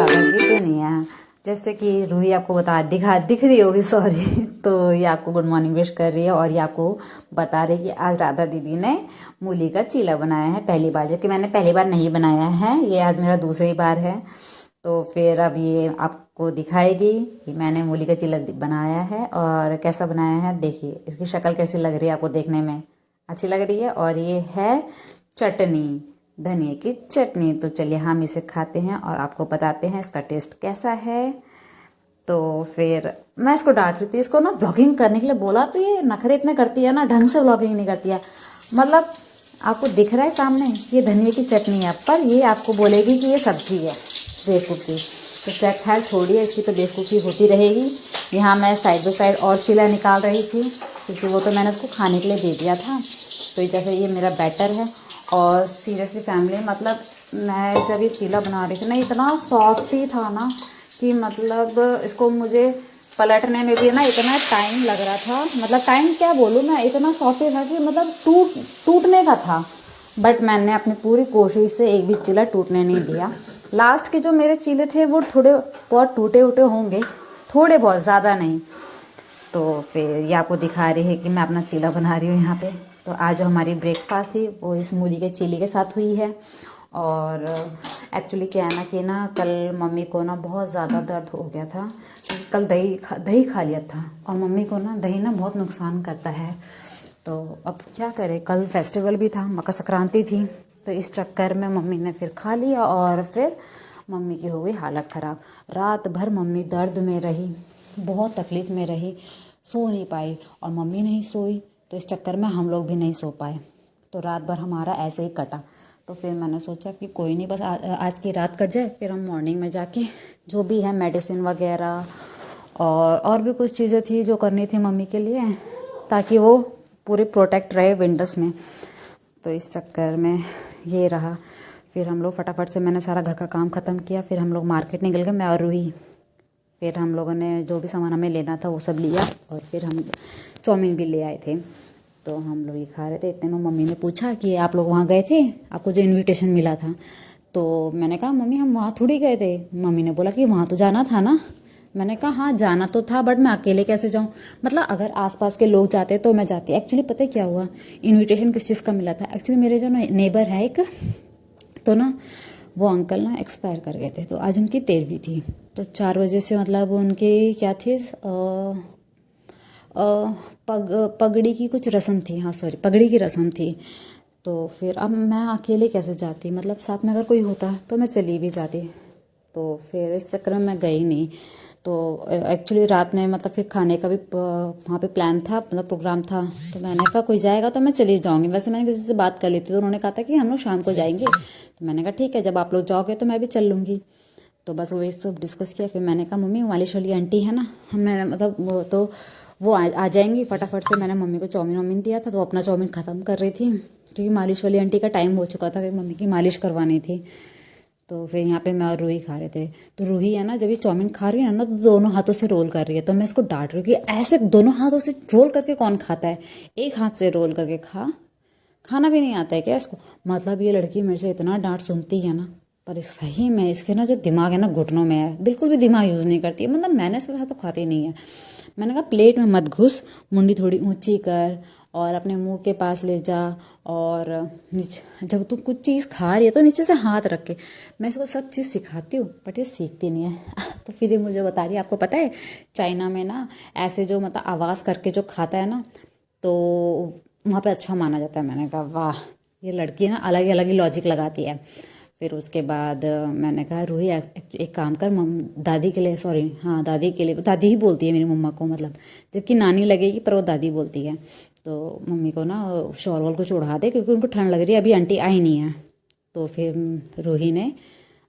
ज़्यादा की तो नहीं है। जैसे कि रूही आपको दिख रही होगी, सॉरी। तो ये आपको गुड मॉर्निंग विश कर रही है और ये आपको बता रही है कि आज राधा दीदी ने मूली का चीला बनाया है पहली बार, जबकि मैंने पहली बार नहीं बनाया है, ये आज मेरा दूसरी बार है। तो फिर अब ये आपको दिखाएगी कि मैंने मूली का चीला बनाया है और कैसा बनाया है। देखिए इसकी शक्ल कैसी लग रही है, आपको देखने में अच्छी लग रही है। और ये है चटनी, धनिया की चटनी। तो चलिए हम इसे खाते हैं और आपको बताते हैं इसका टेस्ट कैसा है। तो फिर मैं इसको डांट रही थी, इसको ना व्लॉगिंग करने के लिए बोला तो ये नखरे इतने करती है ना, ढंग से व्लॉगिंग नहीं करती है। मतलब आपको दिख रहा है सामने ये धनिया की चटनी है, पर ये आपको बोलेगी कि ये सब्जी है, बेवकूफ़ी। तो क्या खैर छोड़िए, इसकी तो बेवकूफ़ी होती रहेगी। यहाँ मैं साइड बाई साइड और चीला निकाल रही थी, क्योंकि वो तो मैंने उसको खाने के लिए दे दिया था। तो जैसे ये मेरा बैटर है। और सीरियसली फैमिली, मतलब मैं जब ये चीला बना रही थी ना, इतना सॉफ्ट ही था ना कि मतलब इसको मुझे पलटने में भी ना इतना टाइम लग रहा था। मतलब टाइम क्या बोलूँ मैं, इतना सॉफ्ट था कि मतलब टूटने का था। बट मैंने अपनी पूरी कोशिश से एक भी चीला टूटने नहीं दिया। लास्ट के जो मेरे चीले थे वो थोड़े बहुत टूटे उटे होंगे, थोड़े बहुत, ज़्यादा नहीं। तो फिर ये आपको दिखा रही है कि मैं अपना चीला बना रही हूँ यहाँ पे। तो आज जो हमारी ब्रेकफास्ट थी वो इस मूली के चीले के साथ हुई है। और एक्चुअली क्या है ना कि ना कल मम्मी को ना बहुत ज़्यादा दर्द हो गया था, क्योंकि कल दही खा लिया था। और मम्मी को ना दही ना बहुत नुकसान करता है। तो अब क्या करें, कल फेस्टिवल भी था, मकर संक्रांति थी। तो इस चक्कर में मम्मी ने फिर खा लिया और फिर मम्मी की हो गई हालत ख़राब। रात भर मम्मी दर्द में रही, बहुत तकलीफ़ में रही, सो नहीं पाई। और मम्मी नहीं सोई तो इस चक्कर में हम लोग भी नहीं सो पाए। तो रात भर हमारा ऐसे ही कटा। तो फिर मैंने सोचा कि कोई नहीं, बस आज की रात कट जाए, फिर हम मॉर्निंग में जाके जो भी है मेडिसिन वगैरह और भी कुछ चीज़ें थी जो करनी थी मम्मी के लिए, ताकि वो पूरे प्रोटेक्ट रहे विंटर्स में। तो इस चक्कर में ये रहा। फिर हम लोग फटाफट से, मैंने सारा घर का काम ख़त्म किया, फिर हम लोग मार्केट निकल गए, मैं और रूही। फिर हम लोगों ने जो भी सामान हमें लेना था वो सब लिया और फिर हम चाउमीन भी ले आए थे। तो हम लोग ये खा रहे थे, इतने में मम्मी ने पूछा कि आप लोग वहाँ गए थे, आपको जो इनविटेशन मिला था। तो मैंने कहा मम्मी हम वहाँ थोड़ी गए थे। मम्मी ने बोला कि वहाँ तो जाना था ना। मैंने कहा हाँ जाना तो था, बट मैं अकेले कैसे जाऊँ। मतलब अगर आसपास के लोग जाते तो मैं जाती। एक्चुअली पता है क्या हुआ, इनविटेशन किस चीज़ का मिला था। एक्चुअली मेरे जो नेबर है एक, तो ना वो अंकल ना एक्सपायर कर गए थे। तो आज उनकी 13वीं थी। तो 4 बजे से मतलब उनकी क्या थी, पगड़ी की कुछ रस्म थी। हाँ सॉरी, पगड़ी की रस्म थी। तो फिर अब मैं अकेले कैसे जाती, मतलब साथ में अगर कोई होता तो मैं चली भी जाती। तो फिर इस चक्कर में मैं गई नहीं। तो एक्चुअली रात में मतलब फिर खाने का भी वहाँ पे प्लान था, मतलब प्रोग्राम था। तो मैंने कहा कोई जाएगा तो मैं चली जाऊँगी। वैसे मैंने किसी से बात कर ली थी, तो उन्होंने कहा था कि हम लोग शाम को जाएंगे। तो मैंने कहा ठीक है, जब आप लोग जाओगे तो मैं भी चल लूँगी। तो बस वही सब डिस्कस किया। फिर मैंने कहा मम्मी मालिश वाली आंटी है ना, हमें मतलब वो आ जाएंगी फटाफट से। मैंने मम्मी को चाउमीन वाउमीन दिया था, तो अपना चाउमीन ख़त्म कर रही थी, क्योंकि मालिश वाली आंटी का टाइम हो चुका था कि मम्मी की मालिश करवानी थी। तो फिर यहाँ पे मैं और रूही खा रहे थे। तो रूही है ना, जब ये चाउमीन खा रही है ना, तो दोनों हाथों से रोल कर रही है। तो मैं इसको डांट रही हूँ कि ऐसे दोनों हाथों से रोल करके कौन खाता है, एक हाथ से रोल करके खाना भी नहीं आता है क्या इसको। मतलब ये लड़की मेरे से इतना डांट सुनती है ना, पर सही में इसके ना जो दिमाग है ना घुटनों में है, बिल्कुल भी दिमाग यूज़ नहीं करती है। मतलब मैंने इसके साथ तो खाती नहीं है। मैंने कहा प्लेट में मत घुस, मुंडी थोड़ी ऊंची कर और अपने मुंह के पास ले जा। और नीचे जब तू कुछ चीज़ खा रही है तो नीचे से हाथ रख के, मैं इसको सब चीज़ सिखाती हूँ, बट ये सीखती नहीं है। तो फिर ये मुझे बता रही है, आपको पता है चाइना में ना ऐसे जो मतलब आवाज़ करके जो खाता है ना, तो वहाँ पे अच्छा माना जाता है। मैंने कहा वाह, ये लड़की ना अलग ही लॉजिक लगाती है। फिर उसके बाद मैंने कहा रूही एक काम कर, दादी के लिए, सॉरी हाँ दादी के लिए, दादी ही बोलती है मेरी मम्मा को, मतलब जबकि नानी लगेगी पर वो दादी बोलती है। तो मम्मी को ना शॉल वॉल कुछ ओढ़ा दे, क्योंकि उनको ठंड लग रही है, अभी आंटी आई नहीं है। तो फिर रूही ने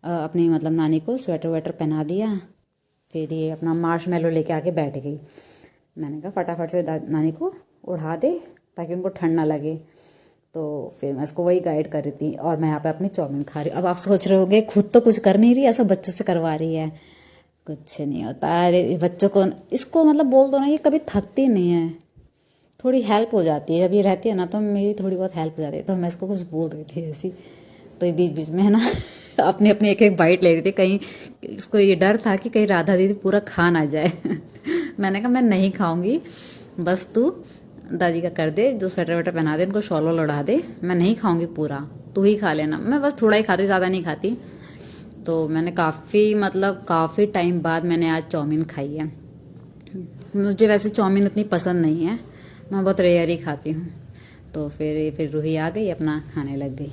अपनी मतलब नानी को स्वेटर वेटर पहना दिया। फिर ये अपना मार्शमेलो लेके आके बैठ गई। मैंने कहा फटाफट से नानी को उड़ा दे ताकि उनको ठंड ना लगे। तो फिर मैं इसको वही गाइड कर रही थी और मैं यहाँ पे अपनी चाउमीन खा रही। अब आप सोच रहे होगे खुद तो कुछ कर नहीं रही, ऐसा बच्चों से करवा रही है। कुछ नहीं होता, अरे बच्चों को इसको मतलब बोल दो ना, ये कभी थकती नहीं है, थोड़ी हेल्प हो जाती है। जब ये रहती है ना तो मेरी थोड़ी बहुत हेल्प हो जाती है। तो मैं इसको कुछ बोल रही थी ऐसी। तो ये बीच बीच में है ना अपनी अपनी एक एक बाइट ले रही थी, कहीं इसको ये डर था कि कहीं राधा दीदी पूरा खा ना जाए मैंने कहा मैं नहीं खाऊंगी, बस तू दादी का कर दे, जो स्वेटर वेटर पहना दे, इनको शॉल वॉल उड़ा दे, मैं नहीं खाऊंगी पूरा, तू ही खा लेना। मैं बस थोड़ा ही खाती, ज़्यादा नहीं खाती। तो मैंने काफ़ी टाइम बाद मैंने आज चाउमीन खाई है। मुझे वैसे चाउमीन उतनी पसंद नहीं है, मैं बहुत रेयर ही खाती हूँ। तो फिर रूही आ गई, अपना खाने लग गई।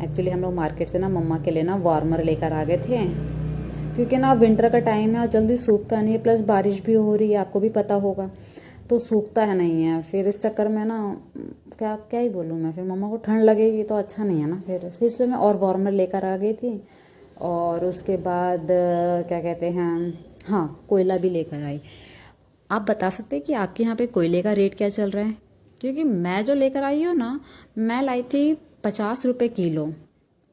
एक्चुअली हम लोग मार्केट से ना मम्मा के लिए ना वार्मर लेकर आ गए थे, क्योंकि ना विंटर का टाइम है और जल्दी सूखता नहीं है, प्लस बारिश भी हो रही है, आपको भी पता होगा, तो सूखता है नहीं है। फिर इस चक्कर में ना क्या क्या ही बोलूँ मैं, फिर मम्मा को ठंड लगेगी तो अच्छा नहीं है ना, फिर इसलिए मैं और वार्मर लेकर आ गई थी। और उसके बाद क्या कहते हैं, हाँ कोयला भी लेकर आई। आप बता सकते हैं कि आपके यहाँ पे कोयले का रेट क्या चल रहा है? क्योंकि मैं जो लेकर आई हूँ ना, मैं लाई थी 50 रुपये किलो।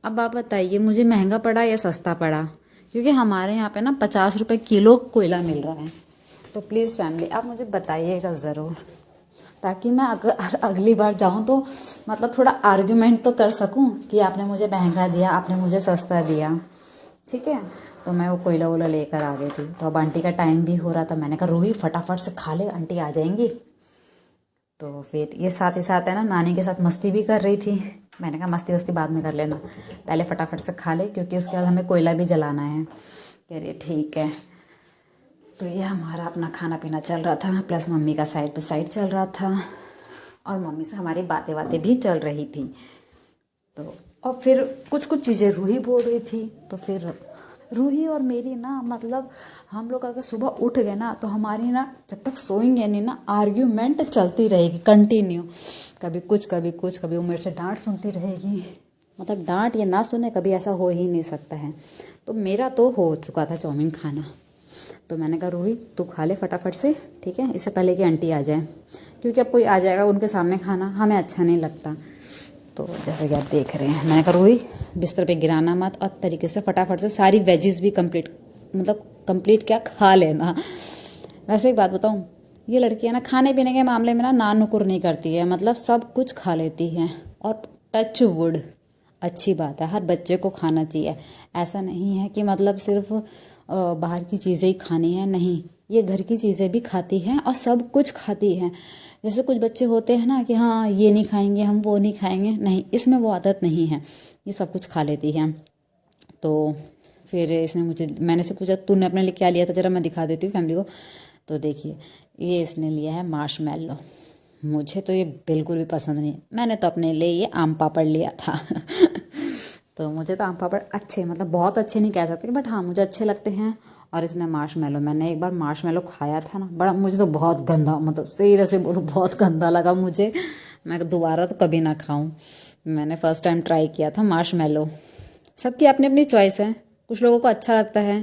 अब आप बताइए मुझे महंगा पड़ा या सस्ता पड़ा? क्योंकि हमारे यहाँ पे ना 50 रुपये किलो कोयला मिल रहा है। तो प्लीज़ फैमिली आप मुझे बताइएगा ज़रूर, ताकि मैं अगली बार जाऊँ तो मतलब थोड़ा आर्ग्यूमेंट तो कर सकूँ कि आपने मुझे महंगा दिया, आपने मुझे सस्ता दिया, ठीक है। तो मैं वो कोयला वोला लेकर आ गई थी। तो अब आंटी का टाइम भी हो रहा था, मैंने कहा रूही फटाफट से खा ले, आंटी आ जाएंगी। तो फिर ये साथ ही साथ है ना नानी के साथ मस्ती भी कर रही थी। मैंने कहा मस्ती वस्ती बाद में कर लेना, पहले फटाफट से खा ले, क्योंकि उसके बाद हमें कोयला भी जलाना है। कह रही ठीक है। तो ये हमारा अपना खाना पीना चल रहा था, प्लस मम्मी का साइड बाय साइड चल रहा था, और मम्मी से हमारी बातें बातें भी चल रही थी। तो और फिर कुछ कुछ चीज़ें रूही बोल रही थी। तो फिर रूही और मेरी ना मतलब हम लोग अगर सुबह उठ गए ना, तो हमारी ना जब तक सोएंगे नहीं ना आर्ग्यूमेंट चलती रहेगी कंटिन्यू, कभी कुछ कभी कुछ, कभी वो मेरे से डांट सुनती रहेगी। मतलब डांट या ना सुने, कभी ऐसा हो ही नहीं सकता है। तो मेरा तो हो चुका था चाउमीन खाना। तो मैंने कहा रूही तू खा ले फटाफट से, ठीक है, इससे पहले कि आंटी आ जाए, क्योंकि अब कोई आ जाएगा उनके सामने खाना हमें अच्छा नहीं लगता। तो जैसे कि आप देख रहे हैं, मैंने कहा रूही बिस्तर पे गिराना मत, और तरीके से फटाफट से सारी वेजिस भी कंप्लीट क्या खा लेना। वैसे एक बात बताऊँ, ये लड़कियां ना खाने पीने के मामले में ना नुकुर नहीं करती है, मतलब सब कुछ खा लेती है। और टच वुड अच्छी बात है, हर बच्चे को खाना चाहिए। ऐसा नहीं है कि मतलब सिर्फ बाहर की चीज़ें ही खानी है, नहीं, ये घर की चीज़ें भी खाती हैं और सब कुछ खाती हैं। जैसे कुछ बच्चे होते हैं ना कि हाँ ये नहीं खाएंगे, हम वो नहीं खाएंगे, नहीं, इसमें वो आदत नहीं है, ये सब कुछ खा लेती है। तो फिर मैंने से पूछा तूने अपने लिए क्या लिया था, जरा मैं दिखा देती हूँ फैमिली को। तो देखिए ये इसने लिया है मार्शमैलो। मुझे तो ये बिल्कुल भी पसंद नहीं, मैंने तो अपने लिए ये आम पापड़ लिया था तो मुझे तो आम पापड़ अच्छे, मतलब बहुत अच्छे नहीं कह सकते, बट हाँ मुझे अच्छे लगते हैं। और इसने मार्शमैलो, मैंने एक बार मार्शमैलो खाया था ना, बड़ा, मुझे तो बहुत गंदा, मतलब सीरियसली बोलूँ बहुत गंदा लगा मुझे। मैं दोबारा तो कभी ना खाऊं। मैंने फर्स्ट टाइम ट्राई किया था मार्शमैलो। सबकी अपनी अपनी चॉइस है, कुछ लोगों को अच्छा लगता है,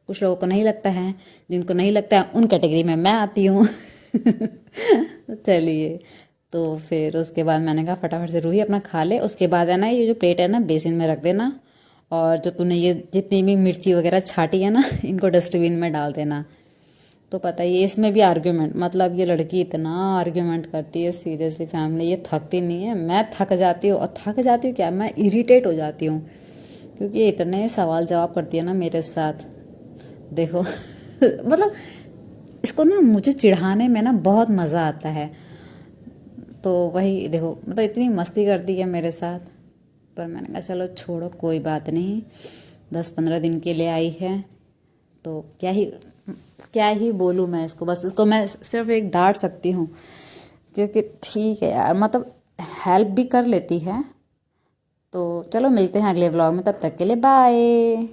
कुछ लोगों को नहीं लगता है। जिनको नहीं लगता है उन कैटेगरी में मैं आती हूँ चलिए, तो फिर उसके बाद मैंने कहा फटाफट से रूही अपना खा ले। उसके बाद है ना ये जो प्लेट है ना बेसिन में रख देना, और जो तूने ये जितनी भी मिर्ची वगैरह छाटी है ना इनको डस्टबिन में डाल देना। तो पता ही है इसमें भी आर्ग्यूमेंट, मतलब ये लड़की इतना आर्ग्यूमेंट करती है, सीरियसली फैमिली, ये थकती नहीं है। मैं थक जाती हूँ, और थक जाती हूँ क्या, मैं इरिटेट हो जाती हूँ, क्योंकि ये इतने सवाल जवाब करती है ना मेरे साथ, देखो मतलब इसको ना मुझे चिढ़ाने में ना बहुत मज़ा आता है। तो वही देखो, मतलब इतनी मस्ती करती है मेरे साथ। पर मैंने कहा चलो छोड़ो, कोई बात नहीं, 10-15 दिन के लिए आई है, तो क्या ही बोलूँ मैं इसको, बस इसको मैं सिर्फ एक डांट सकती हूँ, क्योंकि ठीक है यार, मतलब हेल्प भी कर लेती है। तो चलो मिलते हैं अगले व्लॉग में, तब तक के लिए बाय।